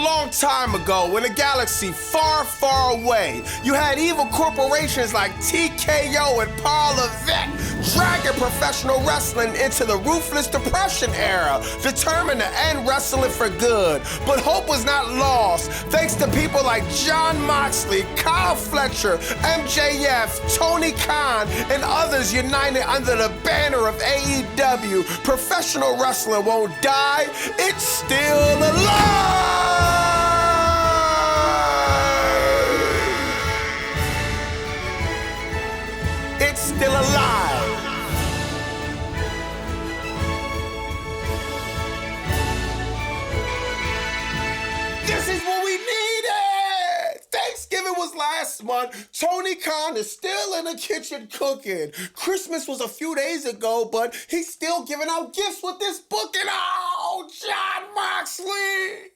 long time ago, in a galaxy far, far away, you had evil corporations like TKO and Paul Levesque dragging professional wrestling into the Ruthless Depression era, determined to end wrestling for good. But hope was not lost, thanks to people like Jon Moxley, Kyle Fletcher, MJF, Tony Khan, and others united under the banner of AEW. Professional wrestling won't die, it's still alive! It's still alive. This is what we needed! Thanksgiving was last month. Tony Khan is still in the kitchen cooking. Christmas was a few days ago, but he's still giving out gifts with this book and all. Jon Moxley!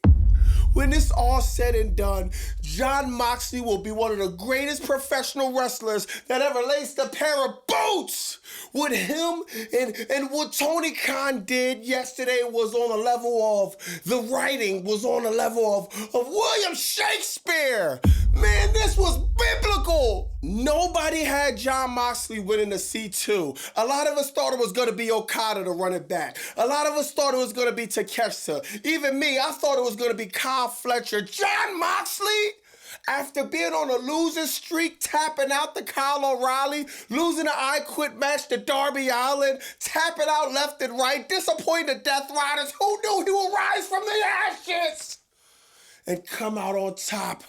When this all said and done, Jon Moxley will be one of the greatest professional wrestlers that ever laced a pair of boots. What him and what Tony Khan did yesterday was on the level of, the writing was on the level of William Shakespeare. Man, this was biblical. Nobody had Jon Moxley winning the C2. A lot of us thought it was going to be Okada to run it back. A lot of us thought it was going to be Takeshita. Even me, I thought it was going to be Kyle Fletcher. Jon Moxley? After being on a losing streak, tapping out to Kyle O'Reilly, losing an I Quit match to Darby Allin, tapping out left and right, disappointing the Death Riders, who knew he would rise from the ashes and come out on top?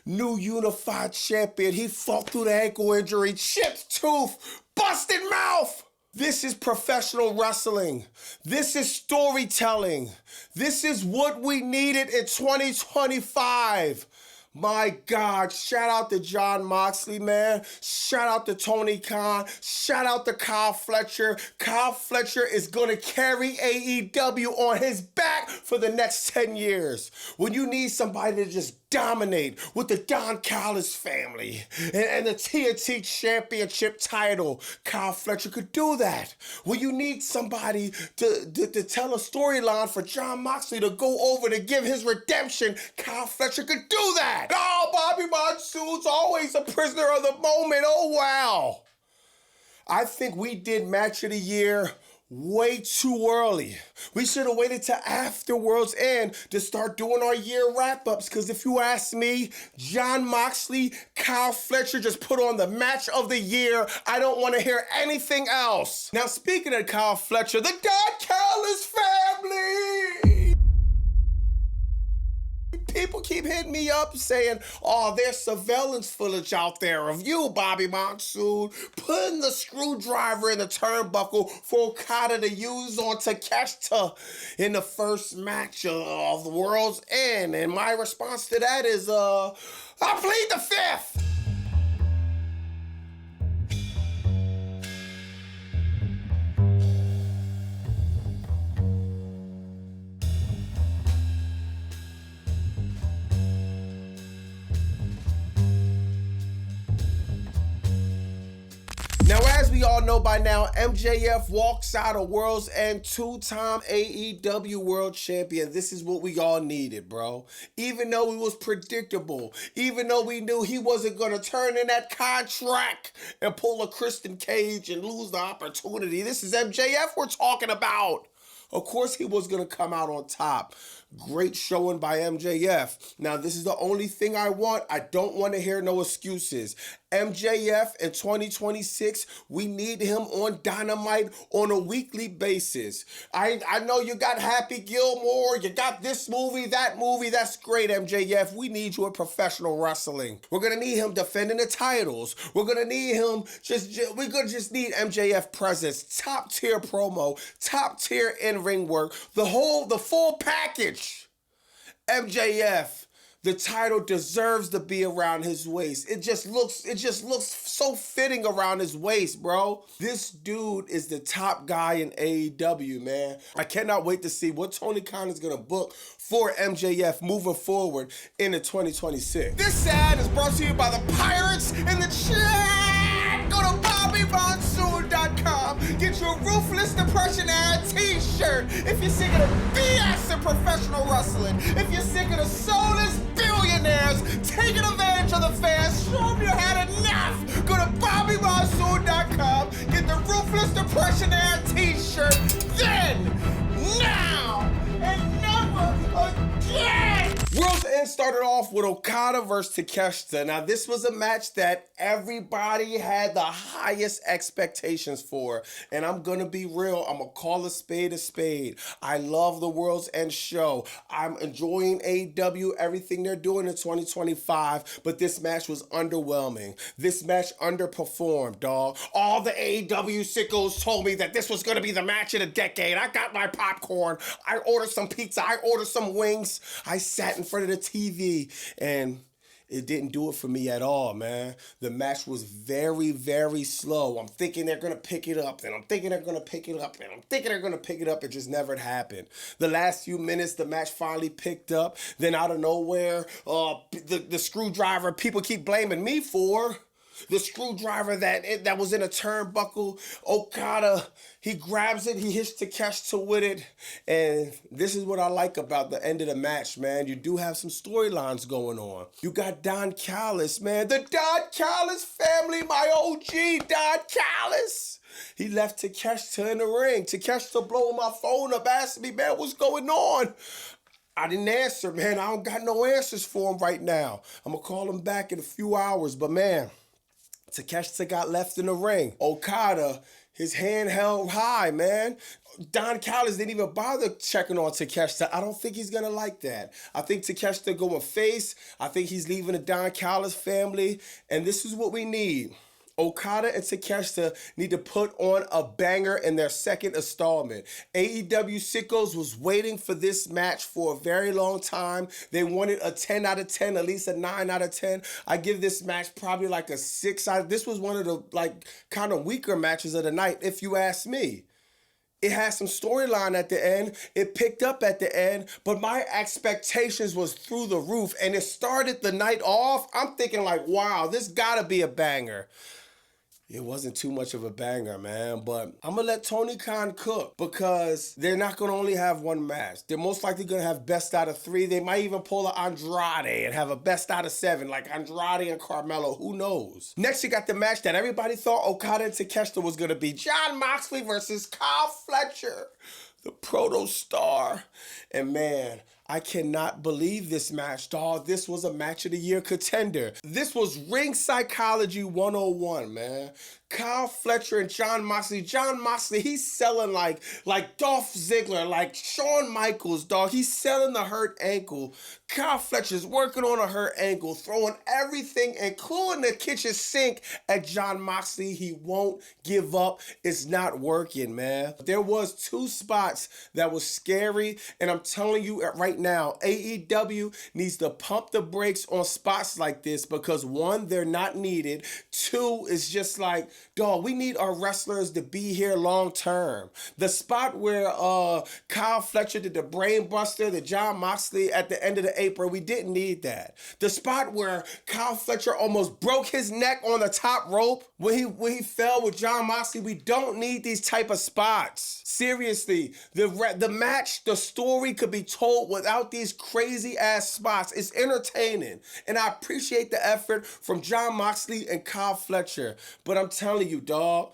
New unified champion. He fought through the ankle injury, chipped tooth, busted mouth. This is professional wrestling. This is storytelling. This is what we needed in 2025. My God, shout out to Jon Moxley, man. Shout out to Tony Khan. Shout out to Kyle Fletcher. Kyle Fletcher is going to carry AEW on his back for the next 10 years. When you need somebody to just dominate with the Don Callis family and the TNT Championship title, Kyle Fletcher could do that. When you need somebody to tell a storyline for Jon Moxley to go over to give his redemption, Kyle Fletcher could do that. Oh, Bobby Monsoon's always a prisoner of the moment. Oh, wow. I think we did match of the year way too early. We should have waited till after Worlds End to start doing our year wrap-ups, because if you ask me, Jon Moxley, Kyle Fletcher just put on the match of the year. I don't want to hear anything else. Now, speaking of Kyle Fletcher, the Don Callis family! People keep hitting me up saying, oh, there's surveillance footage out there of you, Bobby Monsoon, putting the screwdriver in the turnbuckle for Okada to use on Takeshita in the first match of the World's End. And my response to that is, I plead the fifth. Now, as we all know by now, MJF walks out of World's End, two-time AEW World Champion. This is what we all needed, bro. Even though it was predictable, even though we knew he wasn't going to turn in that contract and pull a Christian Cage and lose the opportunity, this is MJF we're talking about. Of course he was going to come out on top. Great showing by MJF. Now, this is the only thing I want. I don't want to hear no excuses. MJF in 2026, we need him on Dynamite on a weekly basis. I know you got Happy Gilmore, you got this movie, that movie. That's great, MJF. We need you in professional wrestling. We're going to need him defending the titles. We're going to need him, we're going to just need MJF presence. Top tier promo, top tier in-ring work, the full package. MJF, the title deserves to be around his waist. It just looks so fitting around his waist, bro. This dude is the top guy in AEW, man. I cannot wait to see what Tony Khan is gonna book for MJF moving forward into 2026. This ad is brought to you by the Pirates in the chat. Go to BobbyMonsoon.com. get your Ruthless Depression ad t-shirt. If you're sick of the BS in professional wrestling, if you're sick of the soulless billionaires taking advantage of the fans, show them you had enough. Go to BobbyMonsoon.com, get the Ruthless Depression ad t-shirt, then, now, and never again. Worlds End started off with Okada versus Takeshita. Now, this was a match that everybody had the highest expectations for. And I'm gonna be real, I'm gonna call a spade a spade. I love the Worlds End show. I'm enjoying AEW, everything they're doing in 2025, but this match was underwhelming. This match underperformed, dog. All the AEW sickos told me that this was gonna be the match of the decade. I got my popcorn. I ordered some pizza. I ordered some wings. I sat in front of the TV and it didn't do it for me at all, man. The match was very, very slow. I'm thinking they're going to pick it up, and I'm thinking they're going to pick it up, and I'm thinking they're going to pick it up. It just never happened. The last few minutes, the match finally picked up. Then out of nowhere, the screwdriver people keep blaming me for. The screwdriver that was in a turnbuckle, Okada, he grabs it, he hits Takeshita with it, and this is what I like about the end of the match, man. You do have some storylines going on. You got Don Callis, man. The Don Callis family, my OG, Don Callis. He left Takeshita in the ring. Takeshita blowing my phone up, asking me, man, what's going on? I didn't answer, man. I don't got no answers for him right now. I'm going to call him back in a few hours, but man, Takeshita got left in the ring. Okada, his hand held high, man. Don Callis didn't even bother checking on Takeshita. I don't think he's going to like that. I think Takeshita going face. I think he's leaving the Don Callis family. And this is what we need. Okada and Takeshita need to put on a banger in their second installment. AEW sickos was waiting for this match for a very long time. They wanted a 10 out of 10, at least a 9 out of 10. I give this match probably like a 6 out. This was one of the kind of weaker matches of the night, if you ask me. It had some storyline at the end. It picked up at the end, but my expectations was through the roof, and it started the night off. I'm thinking like, wow, this gotta be a banger. It wasn't too much of a banger, man, but I'm going to let Tony Khan cook because they're not going to only have one match. They're most likely going to have best out of 3. They might even pull an Andrade and have a best out of 7, like Andrade and Carmelo. Who knows? Next, you got the match that everybody thought Okada and Takeshita was going to be. Jon Moxley versus Kyle Fletcher, the proto-star. And man, I cannot believe this match, dog. This was a match of the year contender. This was ring psychology 101, man. Kyle Fletcher and Jon Moxley. Jon Moxley, he's selling like Dolph Ziggler, like Shawn Michaels, dog. He's selling the hurt ankle. Kyle Fletcher's working on a hurt ankle, throwing everything, including the kitchen sink, at Jon Moxley. He won't give up. It's not working, man. There was 2 spots that was scary, and I'm telling you right now, AEW needs to pump the brakes on spots like this because 1, they're not needed. 2, it's just like, dog, we need our wrestlers to be here long term. The spot where Kyle Fletcher did the brain buster, the Jon Moxley at the end of the apron, we didn't need that. The spot where Kyle Fletcher almost broke his neck on the top rope when he fell with Jon Moxley, we don't need these type of spots. Seriously, the match, the story could be told without these crazy ass spots. It's entertaining, and I appreciate the effort from Jon Moxley and Kyle Fletcher. But I'm telling you, dog,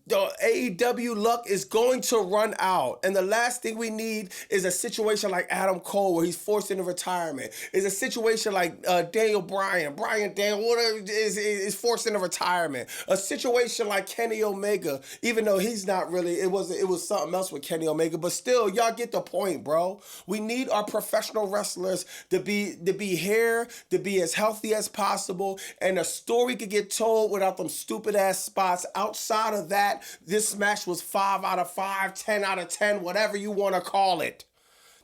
the AEW luck is going to run out, and the last thing we need is a situation like Adam Cole where he's forced into retirement. Is a situation like Daniel Bryan, whatever, is forced into retirement. A situation like Kenny Omega, even though he's not really, it was something else with Kenny Omega, but still, y'all get the point, bro. We need our professional wrestlers to be here, to be as healthy as possible, and a story could get told without them stupid ass spots. Outside of that, this match was 5 out of 5, 10 out of 10, whatever you want to call it.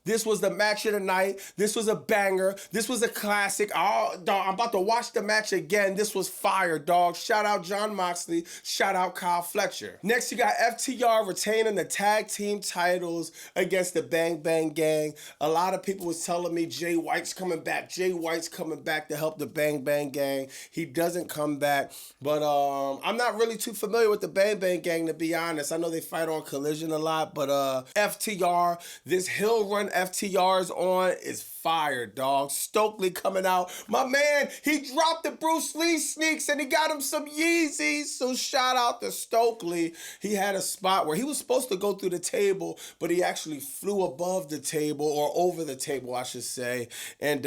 This was the match of the night. This was a banger. This was a classic. Oh, dog, I'm about to watch the match again. This was fire, dog. Shout out John Moxley. Shout out Kyle Fletcher. Next, you got FTR retaining the tag team titles against the Bang Bang Gang. A lot of people was telling me Jay White's coming back. Jay White's coming back to help the Bang Bang Gang. He doesn't come back. But I'm not really too familiar with the Bang Bang Gang, to be honest. I know they fight on Collision a lot, but FTR, this Hill Run FTR is on is fire, dog. Stokely coming out. My man, he dropped the Bruce Lee sneaks and he got him some Yeezys. So shout out to Stokely. He had a spot where he was supposed to go through the table, but he actually flew above the table, or over the table, I should say. And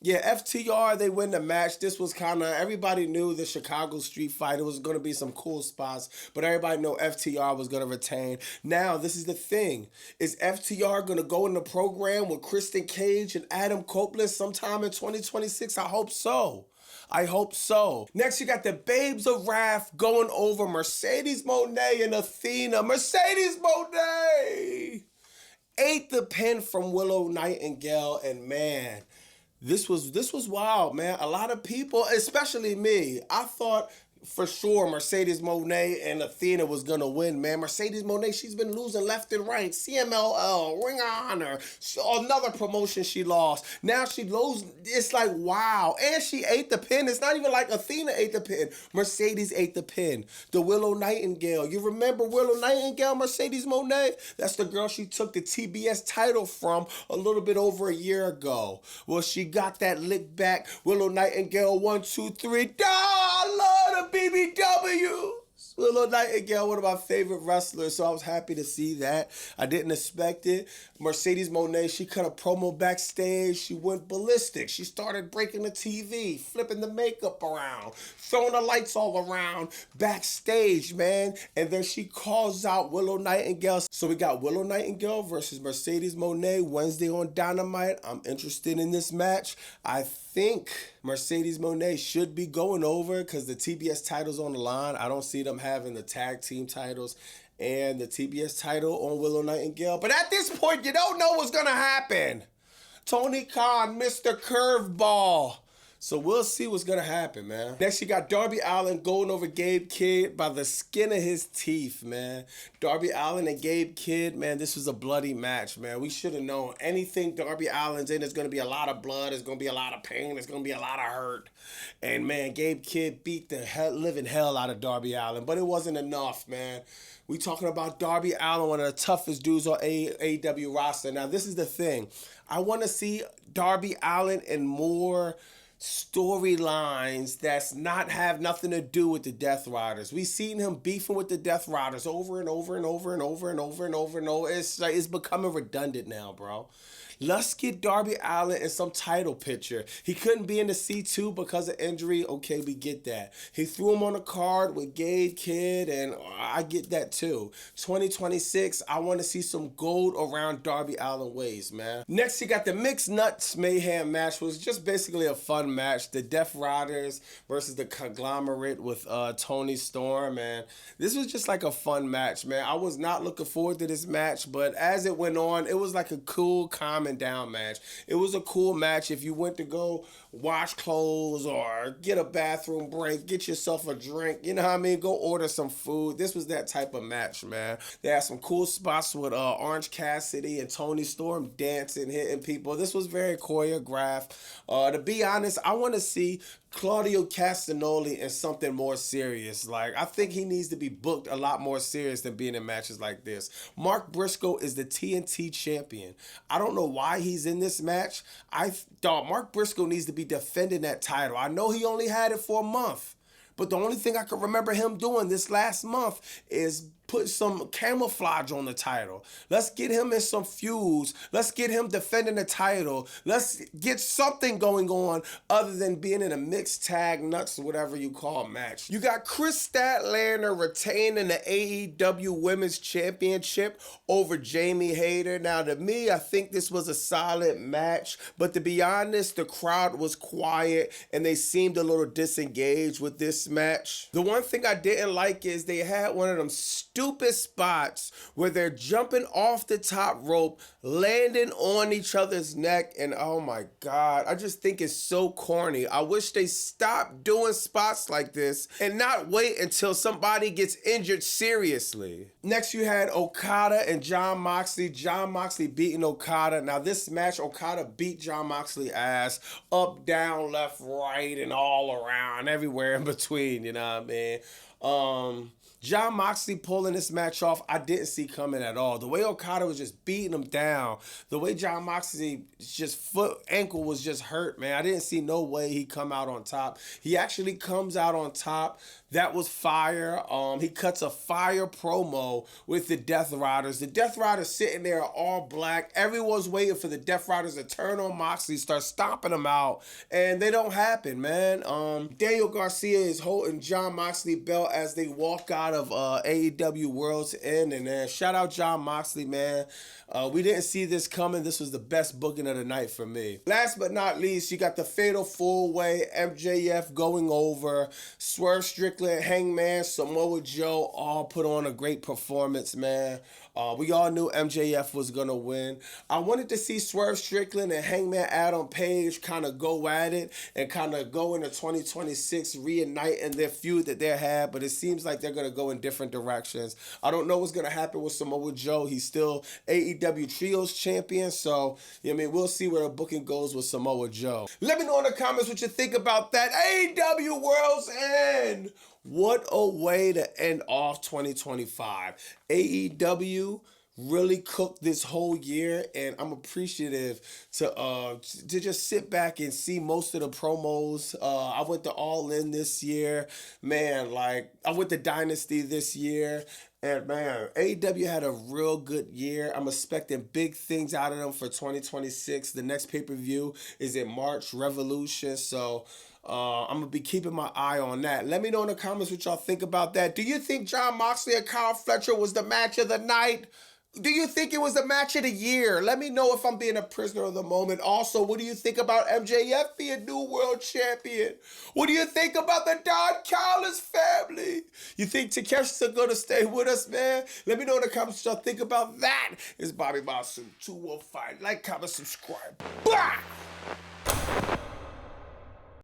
yeah, FTR, they win the match. This was kind of, everybody knew the Chicago street fight. It was going to be some cool spots, but everybody knew FTR was going to retain. Now, this is the thing. Is FTR going to go in the program with Kristen Cage and Adam Copeland sometime in 2026? I hope so. I hope so. Next, you got the Babes of Wrath going over Mercedes Moné and Athena. Mercedes Moné ate the pin from Willow Nightingale, and man, this was wild, man. A lot of people, especially me, I thought for sure Mercedes Moné and Athena was gonna win, man. Mercedes Moné, she's been losing left and right. CMLL, Ring of Honor, another promotion she lost. Now she loses. It's like, wow. And she ate the pin. It's not even like Athena ate the pin. Mercedes ate the pin. The Willow Nightingale. You remember Willow Nightingale, Mercedes Moné? That's the girl she took the TBS title from a little bit over a year ago. Well, she got that lick back. Willow Nightingale, 1, 2, 3. I love the BBW. Willow Nightingale, one of my favorite wrestlers, so I was happy to see that. I didn't expect it. Mercedes Moné, she cut a promo backstage. She went ballistic. She started breaking the TV, flipping the makeup around, throwing the lights all around backstage, man. And then she calls out Willow Nightingale. So we got Willow Nightingale versus Mercedes Moné Wednesday on Dynamite. I'm interested in this match. I think Mercedes Moné should be going over because the TBS title's on the line. I don't see them having the tag team titles and the TBS title on Willow Nightingale. But at this point, you don't know what's going to happen. Tony Khan, Mr. Curveball. So we'll see what's going to happen, man. Next, you got Darby Allin going over Gabe Kidd by the skin of his teeth, man. Darby Allin and Gabe Kidd, man, this was a bloody match, man. We should have known anything Darby Allin's in, there's going to be a lot of blood, there's going to be a lot of pain, there's going to be a lot of hurt. And, man, Gabe Kidd beat the living hell out of Darby Allin, but it wasn't enough, man. We talking about Darby Allin, one of the toughest dudes on AEW roster. Now, this is the thing. I want to see Darby Allin in more storylines that's not have nothing to do with the Death Riders. We've seen him beefing with the Death Riders over and over and over and over and over and over and over. It's like, it's becoming redundant now, bro. Let's get Darby Allin in some title picture. He couldn't be in the C2 because of injury. Okay, we get that. He threw him on a card with Gabe Kidd, and I get that too. 2026, I want to see some gold around Darby Allin ways, man. Next, you got the Mixed Nuts Mayhem match, which was just basically a fun match. The Death Riders versus the Conglomerate with Tony Storm, man. This was just like a fun match, man. I was not looking forward to this match, but as it went on, it was like a cool, calming down match. It was a cool match if you went to go wash clothes or get a bathroom break, get yourself a drink, you know what I mean? Go order some food. This was that type of match, man. They had some cool spots with Orange Cassidy and Tony Storm dancing, hitting people. This was very choreographed. To be honest, I want to see Claudio Castagnoli in something more serious. Like, I think he needs to be booked a lot more serious than being in matches like this. Mark Briscoe is the TNT champion. I don't know why he's in this match. I thought Mark Briscoe needs to be defending that title. I know he only had it for a month, but the only thing I can remember him doing this last month is put some camouflage on the title. Let's get him in some feuds. Let's get him defending the title. Let's get something going on other than being in a mixed tag nuts, whatever you call match. You got Chris Statlander retaining the AEW Women's Championship over Jamie Hayter. Now, to me, I think this was a solid match, but to be honest, the crowd was quiet and they seemed a little disengaged with this match. The one thing I didn't like is they had one of them stupid stupid spots where they're jumping off the top rope, landing on each other's neck, and oh my God, I just think it's so corny. I wish they stopped doing spots like this and not wait until somebody gets injured seriously. Next, you had Okada and Jon Moxley. Jon Moxley beating Okada. Now, this match, Okada beat Jon Moxley ass up, down, left, right, and all around, everywhere in between, you know what I mean? Jon Moxley pulling this match off, I didn't see coming at all. The way Okada was just beating him down, the way Jon Moxley just ankle was just hurt, man. I didn't see no way he come out on top. He actually comes out on top. That was fire. He cuts a fire promo with the Death Riders. The Death Riders sitting there all black. Everyone's waiting for the Death Riders to turn on Moxley, start stomping him out, and they don't happen, man. Daniel Garcia is holding Jon Moxley belt as they walk out of AEW Worlds End, and shout out Jon Moxley, man. We didn't see this coming. This was the best booking of the night for me. Last but not least, you got the Fatal 4-Way, MJF going over, Swerve Strickland, Hangman, Samoa Joe all put on a great performance, man. We all knew MJF was going to win. I wanted to see Swerve Strickland and Hangman Adam Page kind of go at it and kind of go into 2026, reuniting their feud that they had, but it seems like they're going to go in different directions. I don't know what's going to happen with Samoa Joe. He's still AEW Trios champion, so I mean, we'll see where the booking goes with Samoa Joe. Let me know in the comments what you think about that. AEW Worlds End! What a way to end off 2025. AEW really cooked this whole year, and I'm appreciative to just sit back and see most of the promos. I went to Allin this year, man. Like, I went to Dynasty this year, and man, AEW had a real good year. I'm expecting big things out of them for 2026. The next pay-per-view is in March, Revolution, so I'm going to be keeping my eye on that. Let me know in the comments what y'all think about that. Do you think Jon Moxley and Kyle Fletcher was the match of the night? Do you think it was the match of the year? Let me know if I'm being a prisoner of the moment. Also, what do you think about MJF being new world champion? What do you think about the Don Callis family? You think Takeshita gonna stay with us, man? Let me know in the comments what y'all think about that. It's Bobby Monsoon 215. Like, comment, subscribe. Blah!